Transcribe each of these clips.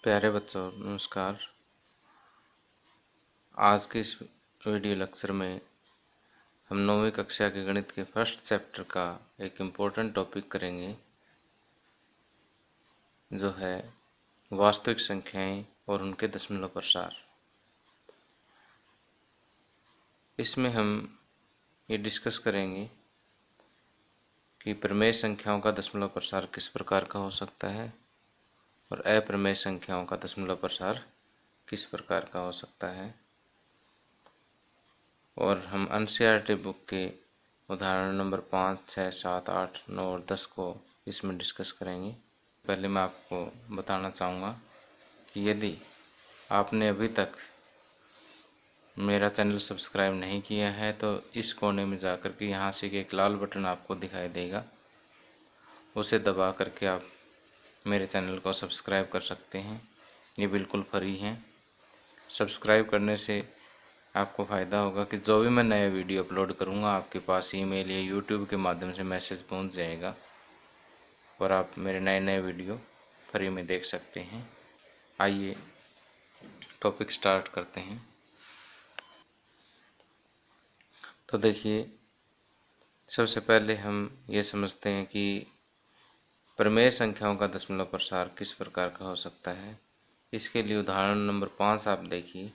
प्यारे बच्चों नमस्कार। आज के इस वीडियो लेक्चर में हम 9वीं कक्षा के गणित के फर्स्ट चैप्टर का एक इम्पोर्टेंट टॉपिक करेंगे, जो है वास्तविक संख्याएं और उनके दशमलव प्रसार। इसमें हम ये डिस्कस करेंगे कि प्रमेय संख्याओं का दशमलव प्रसार किस प्रकार का हो सकता है और अप्रमेय संख्याओं का दशमलव प्रसार किस प्रकार का हो सकता है। और हम एनसीईआरटी बुक के उदाहरण नंबर 5, 6, 7, 8, 9 और 10 को इसमें डिस्कस करेंगे। पहले मैं आपको बताना चाहूँगा कि यदि आपने अभी तक मेरा चैनल सब्सक्राइब नहीं किया है तो इस कोने में जाकर के यहाँ से एक लाल बटन आपको दिखाई देगा, उसे दबा करके आप मेरे चैनल को सब्सक्राइब कर सकते हैं। ये बिल्कुल फ्री है। सब्सक्राइब करने से आपको फ़ायदा होगा कि जो भी मैं नया वीडियो अपलोड करूँगा आपके पास ईमेल या यूट्यूब के माध्यम से मैसेज पहुँच जाएगा और आप मेरे नए नए वीडियो फ्री में देख सकते हैं। आइए टॉपिक स्टार्ट करते हैं। तो देखिए, सबसे पहले हम ये समझते हैं कि प्रमेय संख्याओं का दशमलव प्रसार किस प्रकार का हो सकता है। इसके लिए उदाहरण नंबर 5 आप देखिए।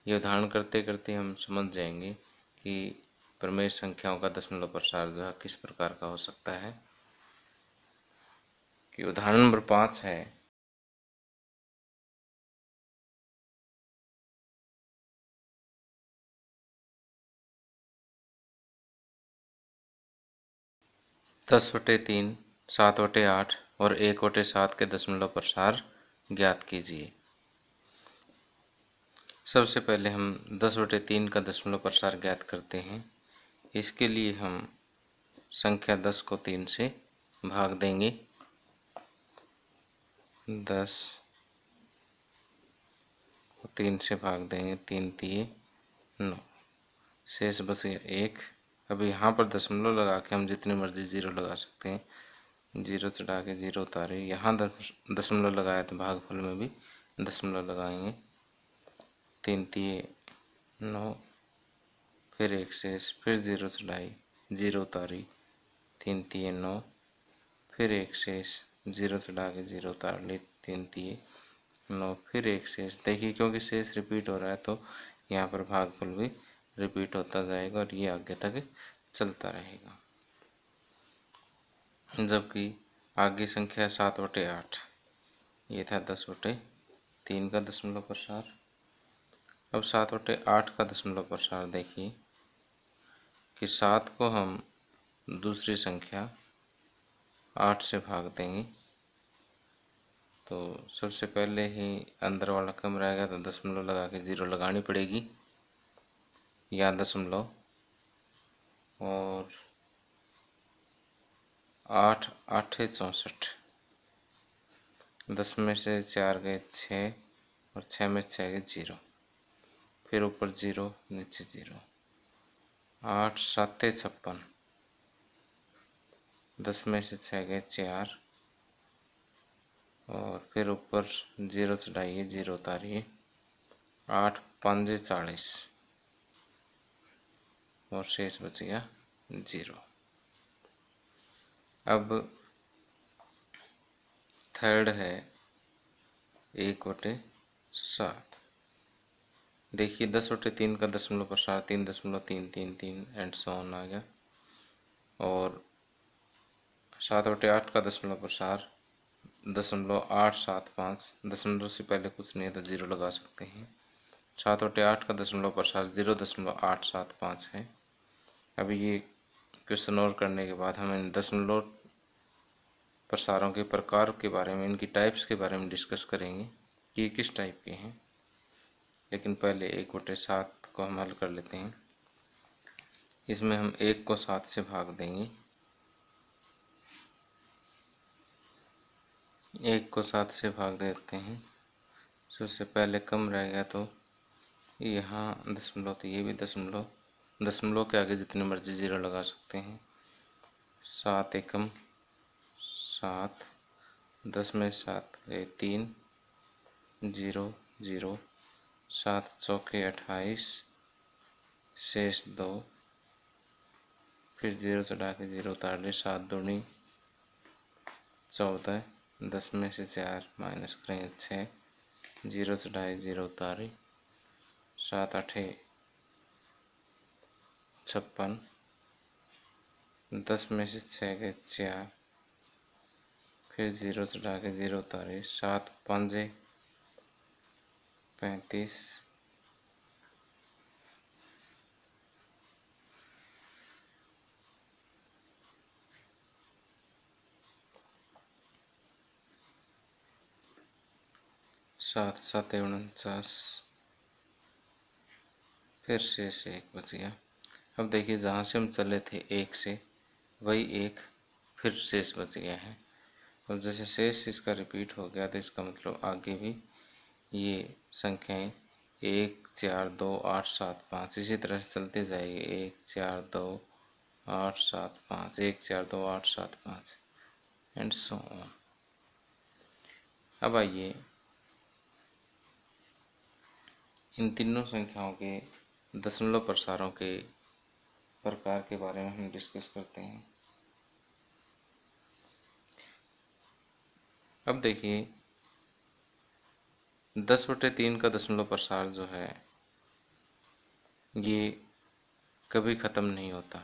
ये उदाहरण करते करते हम समझ जाएंगे कि प्रमेय संख्याओं का दशमलव प्रसार जो है किस प्रकार का हो सकता है। कि उदाहरण नंबर 5 है 10/3, 7/8 और 1/7 के दशमलव प्रसार ज्ञात कीजिए। सबसे पहले हम 10/3 का दशमलव प्रसार ज्ञात करते हैं। इसके लिए हम संख्या 10 को 3 से भाग देंगे। 10 को 3 से भाग देंगे, 3 तिये 9, शेष बच गया 1। अब यहाँ पर दशमलव लगा के हम जितनी मर्जी ज़ीरो लगा सकते हैं। ज़ीरो चढ़ा के ज़ीरो उतारे, यहाँ दशमलव लगाया तो भागफल में भी दशमलव लगाएंगे। 3 तिये 9, फिर 1 शेष, फिर ज़ीरो चढ़ाई, ज़ीरो उतारी, 3 तिये 9, फिर 1 शेष, ज़ीरो चढ़ा के ज़ीरो उतार ली, 3 तिये 9, फिर 1 शेष। देखिए, क्योंकि शेष रिपीट हो रहा है तो यहाँ पर भागफल भी रिपीट होता जाएगा और ये आगे तक चलता रहेगा। जबकि आगे संख्या 7/8, ये था 10/3 का दशमलव प्रसार। अब 7/8 का दशमलव प्रसार देखिए कि 7 को हम दूसरी संख्या 8 से भाग देंगे। तो सबसे पहले ही अंदर वाला कम रहेगा तो दशमलव लगा के ज़ीरो लगानी पड़ेगी या दशमलव, और 8 8 64, 10 में से 4 गए 6 और 6 में 6 गए 0, फिर ऊपर 0 नीचे 0, 8 7 56, 10 में से 6 गए 4 और फिर ऊपर 0 चढ़ाइए 0 उतारिए, 8 5 40 और शेष बच गया 0। अब थर्ड है 1/7। देखिए 10/3 का दशमलव प्रसार 3.333 एंड सो ऑन आ गया, और 7/8 का दशमलव प्रसार 0.875, दशमलव से पहले कुछ नहीं है तो 0 लगा सकते हैं। 7/8 का दशमलव प्रसार 0.875 है। अभी ये क्वेश्चन और करने के बाद हम इन दशमलव प्रसारों के प्रकार के बारे में, इनकी टाइप्स के बारे में डिस्कस करेंगे कि ये किस टाइप के हैं। लेकिन पहले 1/7 को हम हल कर लेते हैं। इसमें हम 1 को 7 से भाग देंगे। 1 को 7 से भाग देते हैं। सबसे पहले कम रह गया तो यहाँ दशमलव, तो ये भी दशमलव, दशमलव के आगे जितने मर्जी ज़ीरो लगा सकते हैं। 7 एकम 7, 10 में 7 गए 3, 0 0, 7 चौके 28, शेष 2, फिर 0 चढ़ा के 0 उतार ले, 7 दूनी 14, 10 में से 4 माइनस करेंगे 6, 0 चढ़ाए 0 उतारे, 7 8 56, 10 में से 6 गए 4, फिर 0 चढ़ा के 0 उतारे, 7 5 35, 7 7 49, फिर शेष 1 बच गया। अब देखिए जहाँ से हम चले थे 1 से, वही 1 फिर शेष बच गया है। और जैसे शेष इसका रिपीट हो गया तो इसका मतलब आगे भी ये संख्याएं 1 4 2 8 7 5 इसी तरह से चलती जाएगी। 1 4 2 8 7 5, 1 4 2 8 7 5 एंड सो ऑन। अब आइए इन तीनों संख्याओं के दशमलव प्रसारों के प्रकार के बारे में हम डिस्कस करते हैं। अब देखिए 10/3 का दशमलव प्रसार जो है ये कभी ख़त्म नहीं होता,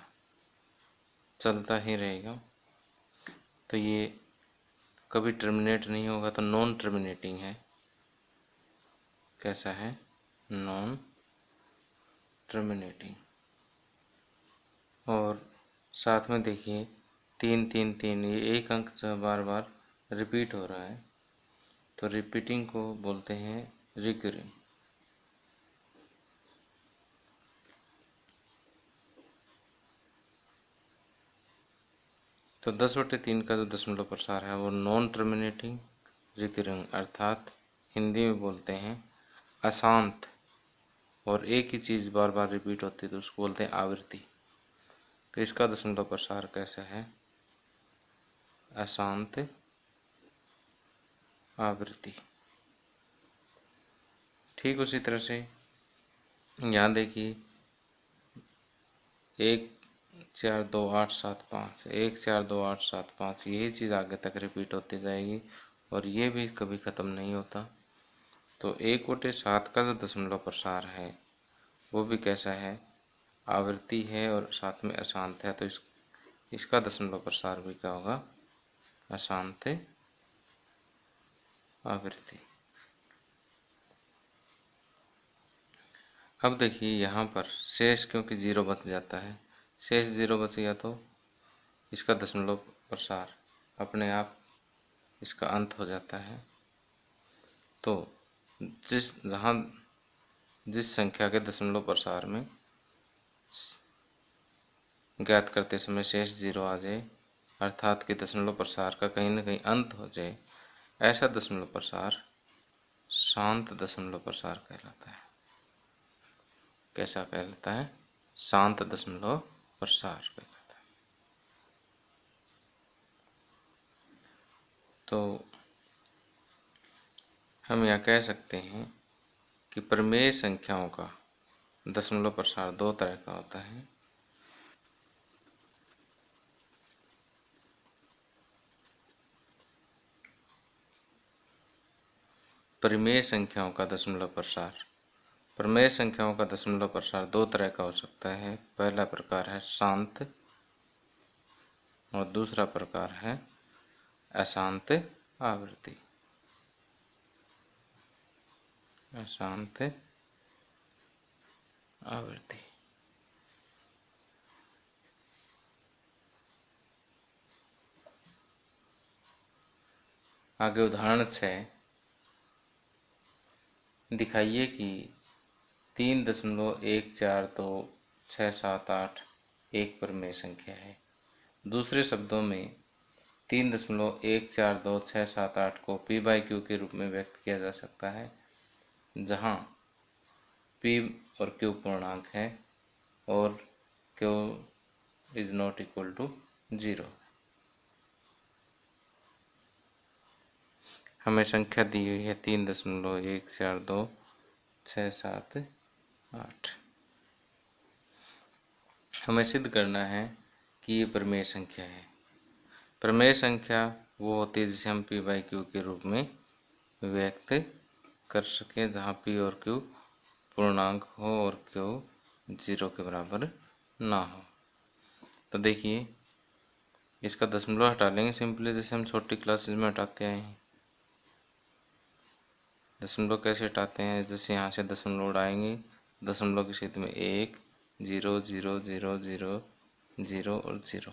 चलता ही रहेगा। तो ये कभी टर्मिनेट नहीं होगा, तो नॉन टर्मिनेटिंग है। कैसा है? Non terminating. और साथ में देखिए 3 3 3, ये एक अंक जो बार बार रिपीट हो रहा है, तो रिपीटिंग को बोलते हैं रिकरिंग। तो 10/3 का जो दशमलव प्रसार है वो नॉन टर्मिनेटिंग रिकरिंग, अर्थात हिंदी में बोलते हैं अशांत, और एक ही चीज़ बार बार रिपीट होती है तो उसको बोलते हैं आवृत्ति। तो इसका दशमलव प्रसार कैसा है? अशांत आवृत्ति। ठीक उसी तरह से यहाँ देखिए 1 4 2 8 7 5, 1 4 2 8 7 5, यही चीज़ आगे तक रिपीट होती जाएगी और ये भी कभी ख़त्म नहीं होता। तो 1/7 का जो दशमलव प्रसार है वो भी कैसा है? आवृत्ति है और साथ में अशांत है। तो इसका दशमलव प्रसार भी क्या होगा? अशांत आवृत्ति। अब देखिए यहाँ पर शेष क्योंकि 0 बच जाता है, शेष 0 बच गया तो इसका दशमलव प्रसार अपने आप इसका अंत हो जाता है। तो जिस संख्या के दशमलव प्रसार में ज्ञात करते समय शेष 0 आ जाए, अर्थात कि दशमलव प्रसार का कहीं न कहीं अंत हो जाए, ऐसा दशमलव प्रसार शांत दशमलव प्रसार कहलाता है। कैसा कहलाता है? शांत दशमलव प्रसार कहलाता है। तो हम यह कह सकते हैं कि प्रमेय संख्याओं का दशमलव प्रसार 2 तरह का होता है। प्रमेय संख्याओं का दशमलव प्रसार, प्रमेय संख्याओं का दशमलव प्रसार 2 तरह का हो सकता है। पहला प्रकार है शांत और दूसरा प्रकार है अशांत आवृत्ति। अशांत आवृत्ति। आगे उदाहरण से दिखाइए कि 3.14267 एक प्रमेय संख्या है। दूसरे शब्दों में 3.14267 को P/Q के रूप में व्यक्त किया जा सकता है, जहाँ P और Q पूर्णांक है और Q is not equal to 0। हमें संख्या दी हुई है 3.14267 हमें सिद्ध करना है कि ये प्रमेय संख्या है। प्रमेय संख्या वो होती है जिसे हम पी बाई क्यू के रूप में व्यक्त कर सकें, जहाँ पी और क्यू पूर्णांक हो और क्यू 0 के बराबर ना हो। तो देखिए इसका दशमलव हटा लेंगे सिंपली, जैसे हम छोटी क्लासेस में हटाते आए हैं। दशमलव कैसे हटाते हैं, जैसे यहाँ से दशमलव उड़ाएंगे, दशमलव के क्षेत्र में 1 0 0 0 0 0 और 0,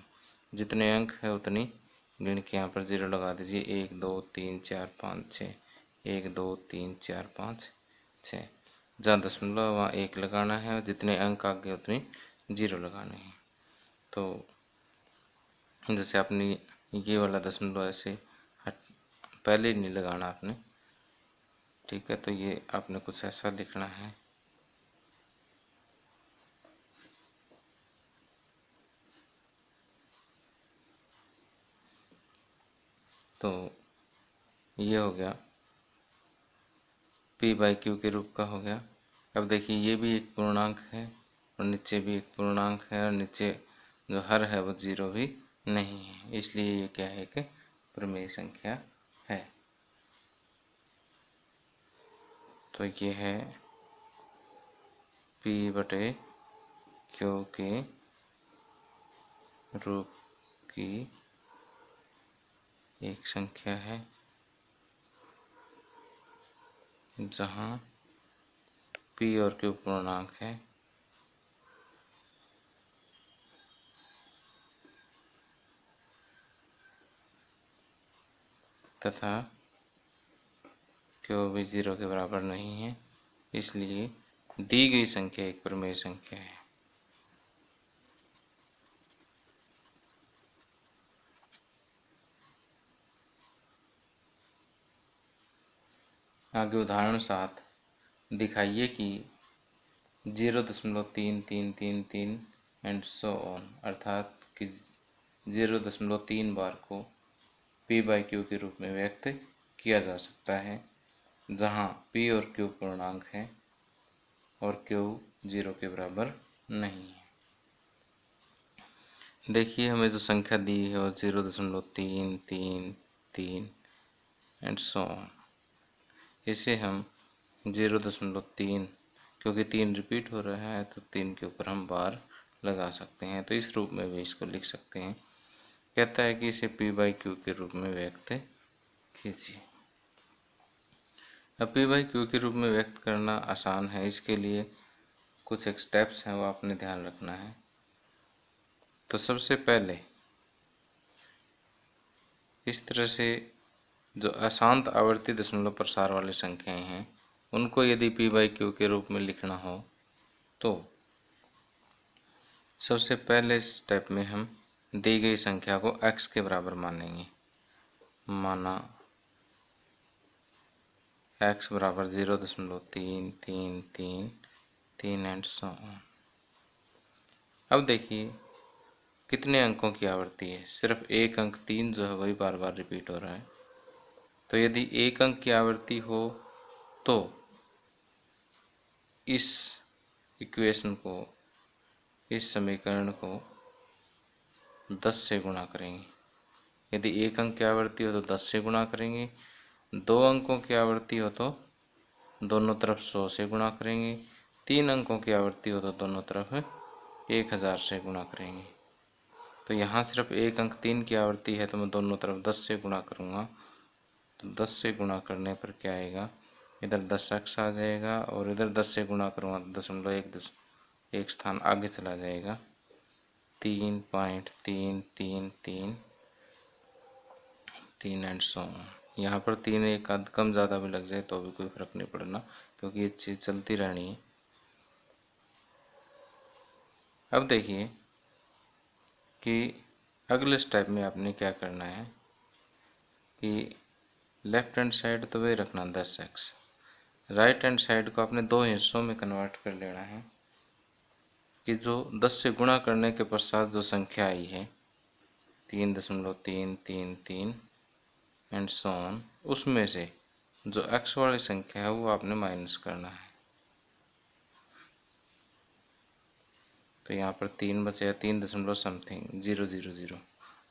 जितने अंक है उतनी गिण के यहाँ पर 0 लगा दीजिए। 1 2 3 4 5 6, 1 2 3 4 5 6, जहाँ दशमलव वहाँ 1 लगाना है और जितने अंक आगे उतनी 0 लगाने हैं। तो जैसे आपने ये वाला दशमलव ऐसे पहले नहीं लगाना आपने, ठीक है। तो ये आपने कुछ ऐसा लिखना है, तो ये हो गया p बाई क्यू के रूप का हो गया। अब देखिए ये भी एक पूर्णांक है और नीचे भी एक पूर्णांक है और नीचे जो हर है वो 0 भी नहीं है, इसलिए ये क्या है कि प्रमेय संख्या है। तो ये है p बटे क्यू के रूप की एक संख्या है, जहाँ p और q पूर्णांक है तथा q भी 0 के बराबर नहीं है, इसलिए दी गई संख्या एक प्रमेय संख्या है। आगे उदाहरण 7, दिखाइए कि 0.3333 एंड सो ऑन, अर्थात कि 0.3 बार को p बाई क्यू के रूप में व्यक्त किया जा सकता है, जहाँ p और q पूर्णांक है और q 0 के बराबर नहीं है। देखिए हमें जो संख्या दी है वो 0.333 एंड सो ऑन। इसे हम 0.3, क्योंकि 3 रिपीट हो रहा है तो 3 के ऊपर हम बार लगा सकते हैं, तो इस रूप में भी इसको लिख सकते हैं। कहता है कि इसे p बाई क्यू के रूप में व्यक्त कीजिए। अब p बाई क्यू के रूप में व्यक्त करना आसान है, इसके लिए कुछ एक स्टेप्स हैं वो आपने ध्यान रखना है। तो सबसे पहले इस तरह से जो अशांत आवर्ती दशमलव प्रसार वाली संख्याएं हैं उनको यदि p बाई क्यू के रूप में लिखना हो तो सबसे पहले स्टेप में हम दी गई संख्या को x के बराबर मानेंगे। माना x बराबर 0.333 एंड सो ऑन। अब देखिए कितने अंकों की आवर्ती है, सिर्फ एक अंक 3 जो है वही बार बार रिपीट हो रहा है। तो यदि एक अंक की आवर्ती हो तो इस इक्वेशन को, इस समीकरण को 10 से गुणा करेंगे। यदि एक अंक की आवर्ती हो तो 10 से गुणा करेंगे, 2 अंकों की आवर्ती हो तो दोनों तरफ 100 से गुणा करेंगे, 3 अंकों की आवर्ती हो तो दोनों तरफ 1000 से गुणा करेंगे। तो यहाँ सिर्फ एक अंक 3 की आवर्ती है तो मैं दोनों तरफ 10 से गुणा करूँगा, तो 10 से गुणा करने पर क्या आएगा, इधर 10x आ जाएगा और इधर 10 से गुणा करूँगा तो दशमलव एक स्थान आगे चला जाएगा। 3.333 एंड सो ऑन। यहाँ पर 3 एक आध कम ज़्यादा भी लग जाए तो भी कोई फर्क नहीं पड़ना, क्योंकि ये चीज़ चलती रहनी है। अब देखिए कि अगले स्टेप में आपने क्या करना है कि लेफ्ट हैंड साइड तो वही रखना 10x, राइट हैंड साइड को आपने 2 हिस्सों में कन्वर्ट कर लेना है कि जो 10 से गुणा करने के पश्चात जो संख्या आई है 3.333 एंड सो ऑन, उसमें से जो x वाली संख्या है वो आपने माइनस करना है। तो यहाँ पर 3 बचेगा, 3 दशमलव समथिंग 000,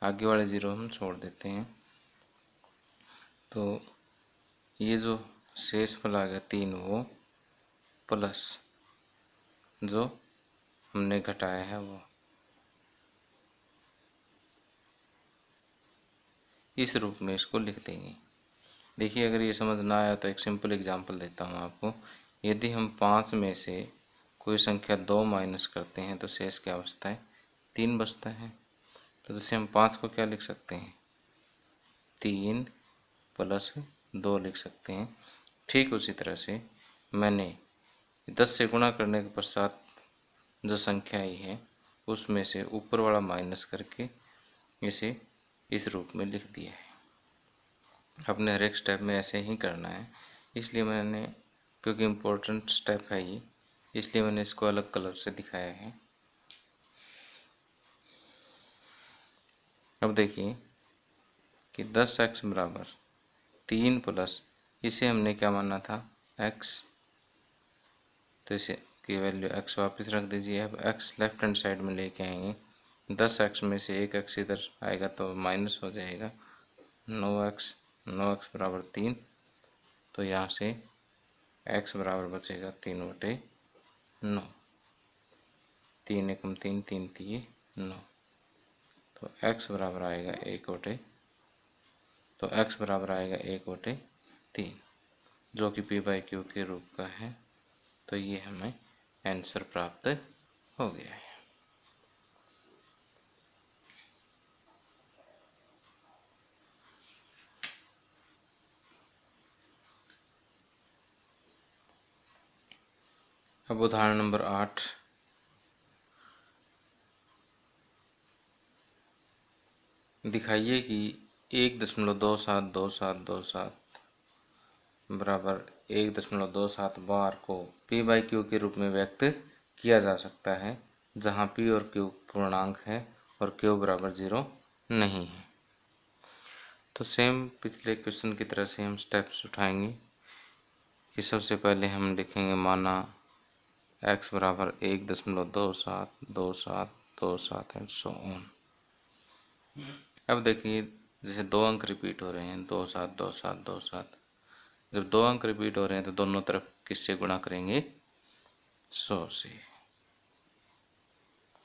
आगे वाले 0 हम छोड़ देते हैं। तो ये जो शेष फल आ गया 3, वो प्लस जो हमने घटाया है वो इस रूप में इसको लिख देंगे। देखिए, अगर ये समझ ना आया तो एक सिंपल एग्जांपल देता हूँ आपको। यदि हम 5 में से कोई संख्या 2 माइनस करते हैं तो शेष क्या बचता है? 3 बचता है। तो जैसे हम 5 को क्या लिख सकते हैं? 3 प्लस 2 लिख सकते हैं। ठीक उसी तरह से मैंने 10 से गुणा करने के पश्चात जो संख्या आई है उसमें से ऊपर वाला माइनस करके इसे इस रूप में लिख दिया है। अपने हर एक स्टेप में ऐसे ही करना है, इसलिए मैंने, क्योंकि इम्पोर्टेंट स्टेप है ये, इसलिए मैंने इसको अलग कलर से दिखाया है। अब देखिए कि 10x बराबर 3 प्लस, इसे हमने क्या माना था? x, तो इसे की वैल्यू x वापस रख दीजिए। अब x लेफ्ट हैंड साइड में लेके आएंगे। 10x में से एक x इधर आएगा तो माइनस हो जाएगा। 9x बराबर 3, तो यहाँ से x बराबर बचेगा 3/9। 3 एकम 3, 3 3 9, तो x बराबर आएगा 1/3, जो कि p/q के रूप का है। तो ये हमें आंसर प्राप्त हो गया है। अब उदाहरण नंबर 8, दिखाइए कि 1.272727 बराबर 1.27 बार को p/q के रूप में व्यक्त किया जा सकता है, जहाँ p और q पूर्णांक है और q बराबर 0 नहीं है। तो सेम पिछले क्वेश्चन की तरह से हम स्टेप्स उठाएंगे कि सबसे पहले हम लिखेंगे माना x बराबर 1.272727 एंड सो ऑन। अब देखिए, जैसे 2 अंक रिपीट हो रहे हैं, 272727, जब 2 अंक रिपीट हो रहे हैं तो दोनों तरफ किससे गुणा करेंगे? 100 से।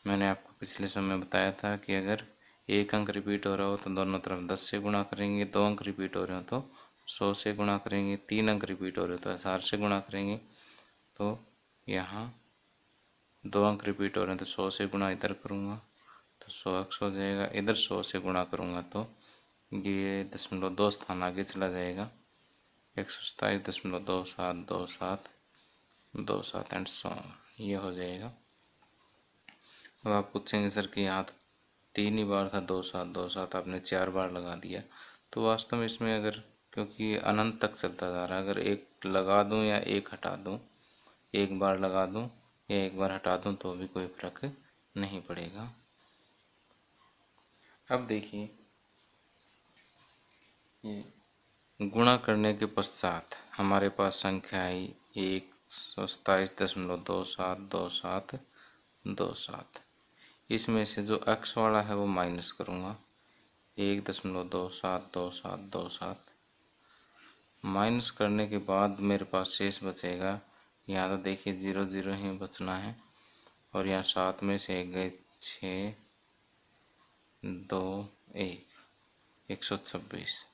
मैंने आपको पिछले समय बताया था कि अगर 1 अंक रिपीट हो रहा हो तो दोनों तरफ 10 से गुणा करेंगे, 2 अंक रिपीट हो रहे हो तो 100 से गुणा करेंगे, 3 अंक रिपीट हो रहे हो तो 1000 से गुणा करेंगे। तो यहाँ 2 अंक रिपीट हो रहे हैं तो 100 से गुणा इधर करूँगा तो 100x हो जाएगा। इधर 100 से गुणा करूँगा तो ये 0.2 स्थान आगे चला जाएगा, 127.2727 एंड सो ऑन, ये हो जाएगा। अब आप पूछेंगे सर कि यहाँ तो 3 ही बार था 2727, आपने 4 बार लगा दिया। तो वास्तव में इसमें अगर, क्योंकि अनंत तक चलता जा रहा है, अगर एक लगा दूँ या एक हटा दूँ, एक बार लगा दूँ या एक बार हटा दूँ तो भी कोई फर्क नहीं पड़ेगा। अब देखिए, ये गुणा करने के पश्चात हमारे पास संख्या आई 127.272727। इसमें से जो x वाला है वो माइनस करूँगा, 1.272727 माइनस करने के बाद मेरे पास शेष बचेगा। यहाँ तो देखिए 0 0 ही बचना है, और यहाँ 7 में से 1 गए 6 2 1 126।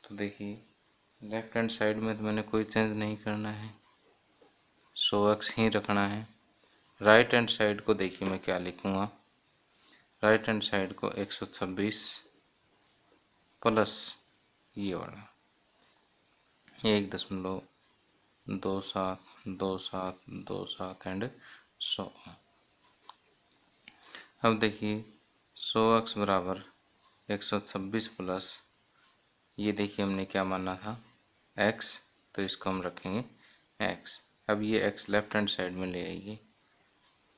तो देखिए, लेफ्ट हैंड साइड में तो मैंने कोई चेंज नहीं करना है, 100x ही रखना है। राइट हैंड साइड को देखिए मैं क्या लिखूँगा, राइट हैंड साइड को 126 प्लस ये वाला 1.272727 एंड सो। अब देखिए 100x बराबर 126 प्लस, ये देखिए हमने क्या माना था? x, तो इसको हम रखेंगे x। अब ये x लेफ्ट हैंड साइड में ले आइए,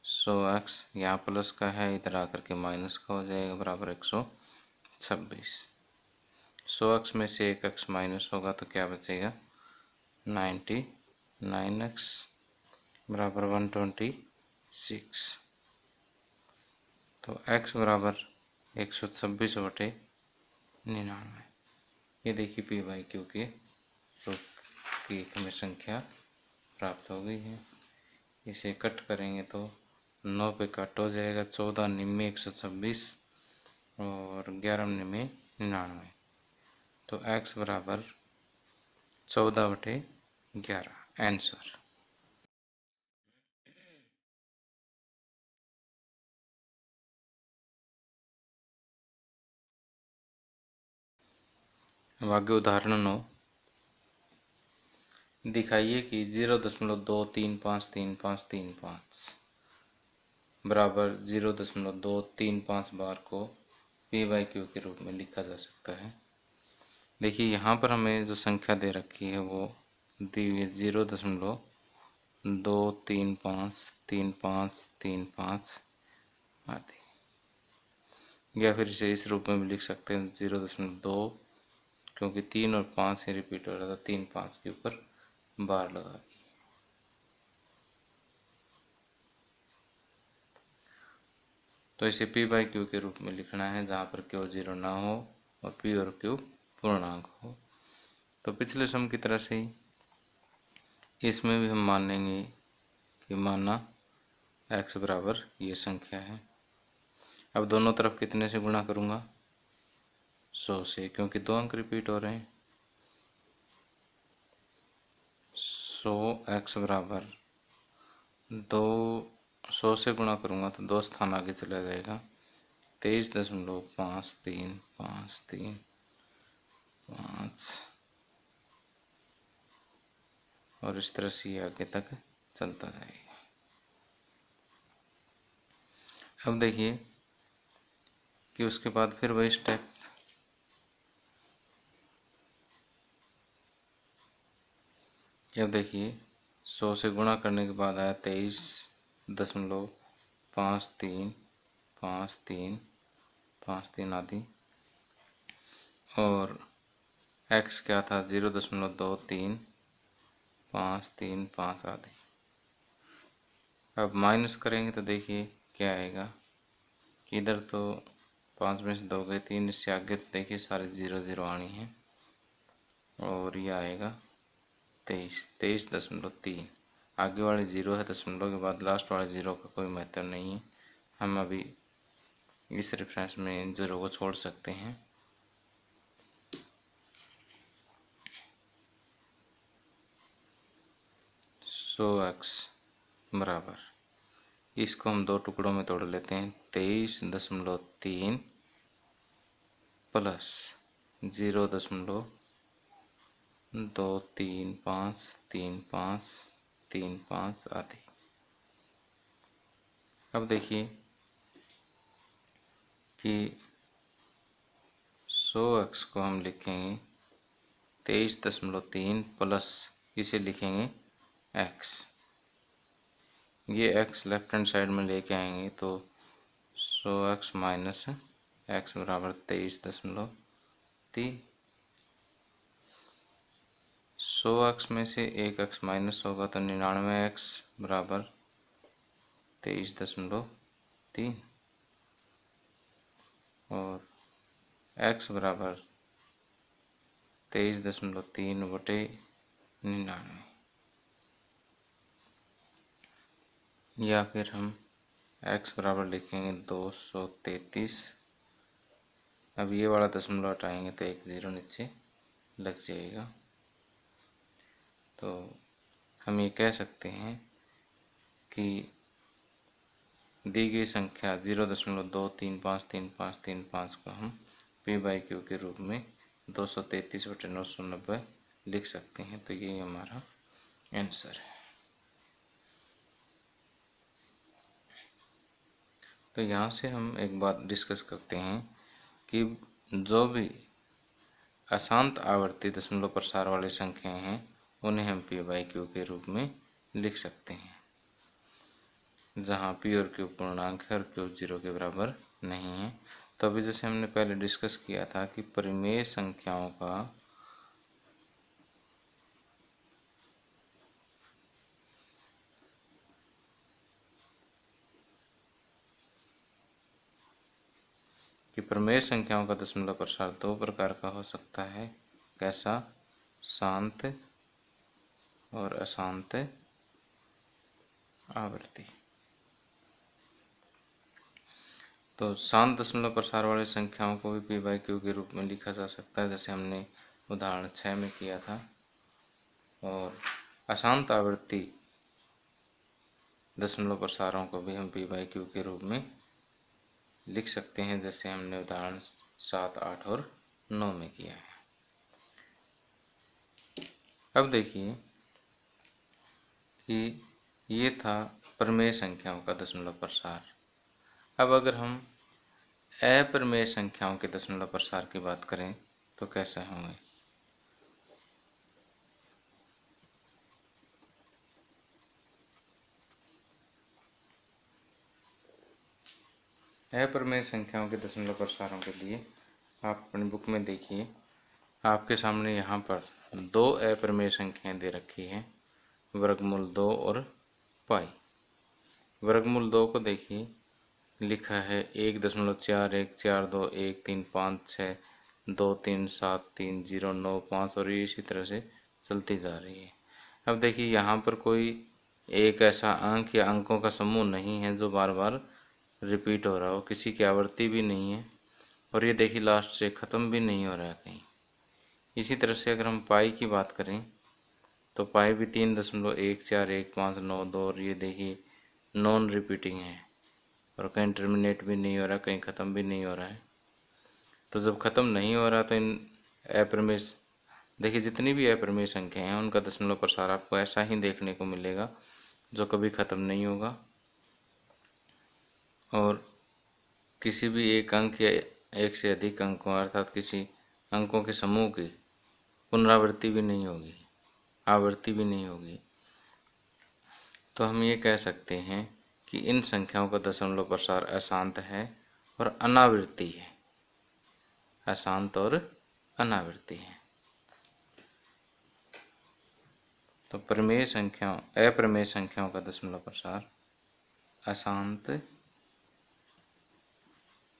100x यहाँ प्लस का है, इधर आकर के माइनस का हो जाएगा, बराबर 126। 100x में से एक x माइनस होगा तो क्या बचेगा 99x बराबर 126। तो x बराबर 126/99। ये देखिए पी बाई क्यू के रूप की हमें संख्या प्राप्त हो गई है। इसे कट करेंगे तो 9 पे कट हो जाएगा, 14 निम्मे 126 और 11 निम्मे 99। तो x बराबर 14/11 आंसर। अब आगे उदाहरण 9। दिखाइए कि 0.235335 बराबर 0.235 बार को पी बाई क्यू के रूप में लिखा जा सकता है। देखिए यहाँ पर हमें जो संख्या दे रखी है वो दी हुई है 0.2353535 आदि, या फिर इसे इस रूप में भी लिख सकते हैं 0.2, क्योंकि 3 और 5 ही रिपीट हो रहा था, 3 5 के ऊपर बार लगा दी। तो इसे पी बाई क्यू के रूप में लिखना है जहाँ पर क्यू 0 ना हो और पी और क्यू पूर्णांक हो। तो पिछले सम की तरह से ही इसमें भी हम मानेंगे कि माना x बराबर ये संख्या है। अब दोनों तरफ कितने से गुणा करूँगा 100 से, क्योंकि 2 अंक रिपीट हो रहे हैं। 100x बराबर 100 से गुणा करूँगा तो 2 स्थान आगे चला जाएगा, 23.5353 और इस तरह से ये आगे तक चलता जाएगा। अब देखिए कि उसके बाद फिर वही स्टेप, अब देखिए 100 से गुणा करने के बाद आया 23.5353 आदि, और x क्या था 0.23535 आदि। अब माइनस करेंगे तो देखिए क्या आएगा, इधर तो 5 में से 2 गए, 3 इससे आगे तो देखिए सारे 0 0 आनी है, और ये आएगा 23.3। आगे वाले 0 है, दशमलव के बाद लास्ट वाले 0 का कोई महत्व नहीं है। हम अभी इस रेफरेंस में 0 को छोड़ सकते हैं। सो x बराबर, इसको हम 2 टुकड़ों में तोड़ लेते हैं, 23.3 प्लस 0.23535 आदि। अब देखिए कि 100x को हम लिखेंगे 23.3 प्लस इसे लिखेंगे x, ये x लेफ्ट हैंड साइड में लेके आएंगे तो 100x माइनस x बराबर 23.3। 100x में से एक x माइनस होगा तो 99x बराबर 23.3 और x बराबर 23.3/99, या फिर हम x बराबर लिखेंगे 233। अब ये वाला दशमलव हटाएंगे तो एक 0 नीचे लग जाएगा। तो हम ये कह सकते हैं कि दी गई संख्या 0.2353535 को हम पी बाई क्यू के रूप में 233/990 लिख सकते हैं। तो ये हमारा आंसर है। तो यहाँ से हम एक बात डिस्कस करते हैं कि जो भी अशांत आवर्ती दशमलव प्रसार वाली संख्याएं हैं उन्हें हम पी बाई क्यू के रूप में लिख सकते हैं, जहाँ पी और क्यू पूर्णांक है और क्यू 0 के बराबर नहीं है। तो अभी जैसे हमने पहले डिस्कस किया था कि परिमेय संख्याओं का दशमलव प्रसार दो प्रकार का हो सकता है। कैसा? शांत और अशांत आवृत्ति। तो शांत दशमलव प्रसार वाली संख्याओं को भी पी बाई क्यू के रूप में लिखा जा सकता है, जैसे हमने उदाहरण 6 में किया था। और अशांत आवृत्ति दशमलव प्रसारों को भी हम पी बाई क्यू के रूप में लिख सकते हैं, जैसे हमने उदाहरण 7, 8 और 9 में किया है। अब देखिए कि ये था परिमेय संख्याओं का दशमलव प्रसार। अब अगर हम अपरिमेय संख्याओं के दशमलव प्रसार की बात करें तो कैसे होंगे? अपरिमेय संख्याओं के दशमलव प्रसारों के लिए आप अपनी बुक में देखिए, आपके सामने यहाँ पर दो अपरिमेय संख्याएं दे रखी हैं, वर्गमूल 2 और पाई। वर्गमूल 2 को देखिए, लिखा है 1.413125 और ये इसी तरह से चलती जा रही है। अब देखिए यहाँ पर कोई एक ऐसा अंक या अंकों का समूह नहीं है जो बार बार रिपीट हो रहा हो, किसी की आवृत्ति भी नहीं है, और ये देखिए लास्ट से ख़त्म भी नहीं हो रहा है कहीं। इसी तरह से अगर हम पाई की बात करें तो पाई भी 3.14159 और ये देखिए नॉन रिपीटिंग है, और कहीं टर्मिनेट भी नहीं हो रहा, कहीं ख़त्म भी नहीं हो रहा है। तो जब ख़त्म नहीं हो रहा तो इन अपरिमेय, देखिए जितनी भी अपरिमेय संख्या हैं उनका दशमलव प्रसार आपको ऐसा ही देखने को मिलेगा, जो कभी ख़त्म नहीं होगा और किसी भी एक अंक या एक से अधिक अंकों अर्थात किसी अंकों के समूह की पुनरावृत्ति भी नहीं होगी, आवृत्ति भी नहीं होगी। तो हम ये कह सकते हैं कि इन संख्याओं का दशमलव प्रसार अशांत है और अनावृत्ति है। अशांत और अनावृत्ति है। तो अपरिमेय संख्याओं का दशमलव प्रसार अशांत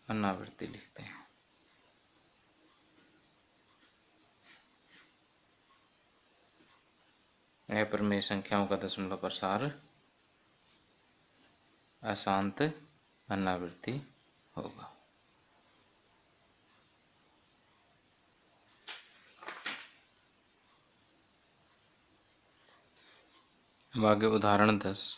अनावृत्ति लिखते हैं। अपरिमेय संख्याओं का दशमलव प्रसार अशांत अनावृत्ति होगा। अब आगे उदाहरण 10।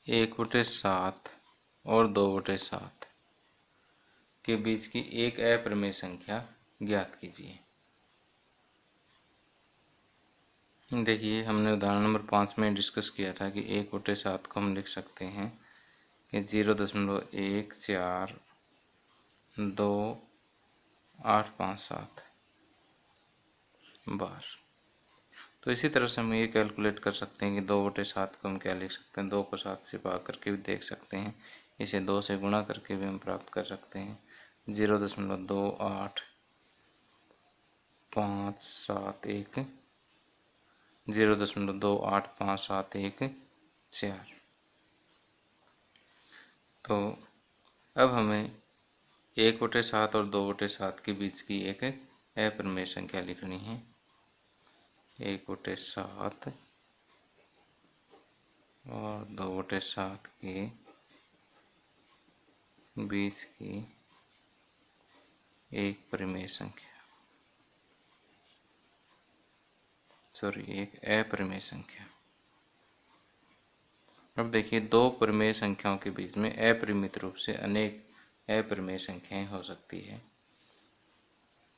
एक बटे 7 और 2/7 के बीच की एक अपरिमेय संख्या ज्ञात कीजिए। देखिए हमने उदाहरण नंबर 5 में डिस्कस किया था कि 1/7 को हम लिख सकते हैं कि 0.142857 बार। तो इसी तरह से हम ये कैलकुलेट कर सकते हैं कि 2/7 को हम क्या लिख सकते हैं, 2 को 7 से भाग करके भी देख सकते हैं, इसे 2 से गुणा करके भी हम प्राप्त कर सकते हैं। 0.28571 0.28571 तो अब हमें 1/7 और 2/7 के बीच की एक अपरिमेय संख्या लिखनी है। 1/7 और 2/7 के बीच की एक परिमेय संख्या, एक अपरिमेय संख्या। अब देखिए दो परिमेय संख्याओं के बीच में अपरिमित रूप से अनेक अपरिमेय संख्याएं हो सकती है।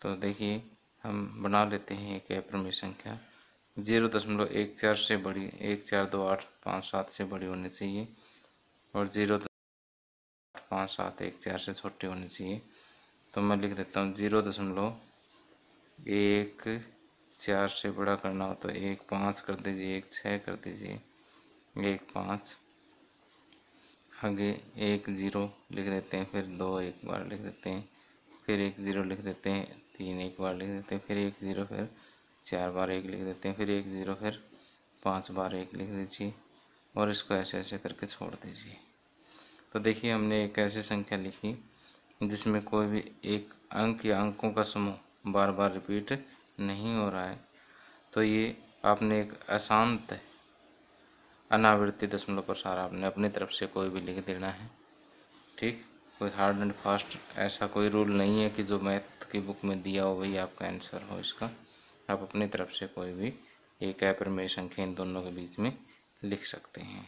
तो देखिए हम बना लेते हैं एक अपरिमेय संख्या 0.14 से बड़ी 1428557 से बड़ी होनी चाहिए और 0.5714 से छोटी होनी चाहिए। तो मैं लिख देता हूँ 0.14 से बड़ा करना हो तो 1.5 कर दीजिए, 1.6 कर दीजिए, 1.5 आगे 1 0 लिख देते हैं, फिर 2 एक बार लिख देते हैं, फिर 1 0 लिख देते हैं, 3 एक बार लिख देते हैं, फिर 1 0, फिर 4 बार 1 लिख देते हैं, फिर 1 0, फिर 5 बार 1 लिख दीजिए और इसको ऐसे ऐसे करके छोड़ दीजिए। तो देखिए हमने एक ऐसी संख्या लिखी जिसमें कोई भी एक अंक या अंकों का समूह बार बार रिपीट नहीं हो रहा है। तो ये आपने एक अशांत अनावृत्ति दशमलव प्रसार आपने अपनी तरफ से कोई भी लिख देना है। ठीक, कोई हार्ड एंड फास्ट ऐसा कोई रूल नहीं है कि जो मैथ की बुक में दिया हो वही आपका आंसर हो इसका। आप अपनी तरफ से कोई भी एक अप्रमेय संख्या इन दोनों के बीच में लिख सकते हैं।